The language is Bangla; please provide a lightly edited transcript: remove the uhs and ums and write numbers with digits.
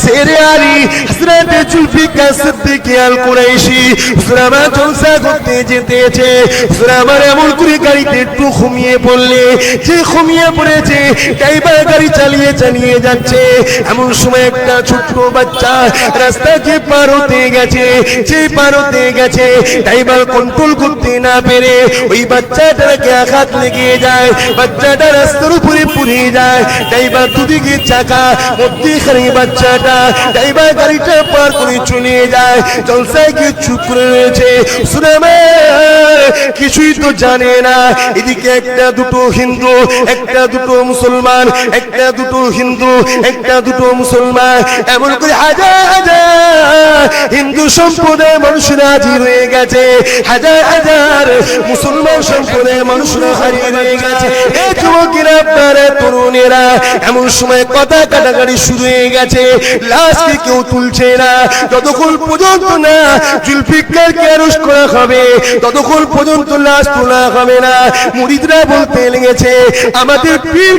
শেরে আলী হযরত জুলফিকার সিদ্দিক আল কুরাইশি হুজুর আমার জলসা করতে যেতেছে। হুজুর আমার এমন করে গাড়িতে একটু ঘুমিয়ে পড়লে, যে ঘুমিয়ে পড়েছে ড্রাইভার গাড়ি চালিয়ে চালিয়ে যাচ্ছে। এমন সময় একটা ছোট্ট বাচ্চা রাস্তাকে পার হতে গেছে। যে পার হতে গেছে ড্রাইভার কন্ট্রোল করতে না পেরে ওই বাচ্চাটাকে আঘাত লেগে যায়। বাচ্চাটা রাস্তার উপরে পড়ে যায়। ড্রাইভার দুদিকে চাকা, মধ্যখানে বাচ্চাটা। ড্রাইভার গাড়িটা পার করে চলে যায়। জলসায় কি চুপ করে রয়েছে। কিছুই তো জানে না। এদিকে একটা দুটো হিন্দু, একটা দুটো মুসলমান, একটা দুটো হিন্দু, একটা দুটো মুসলমান, এমন করে হাজার হাজার হিন্দু সম্প্রদায়ের মানুষরা হাজির হয়ে গেছে। হাজার হাজার মুসলমান সম্প্রদায়ের মানুষরা হাজির হয়ে গেছে। এই যুবকেরা, আপনারা তরুণেরা, এমন সময় কথা কাটাকাটি শুরু হয়ে গেছে। লাশকে কেউ তুলছে না। যতক্ষণ পর্যন্ত না জুলফিকারকে অ্যারেস্ট করা হবে ততক্ষণ পর্যন্ত লাশ তোলা হবে না। মুরিদরা বলতে লেগেছে, আমাদের পীর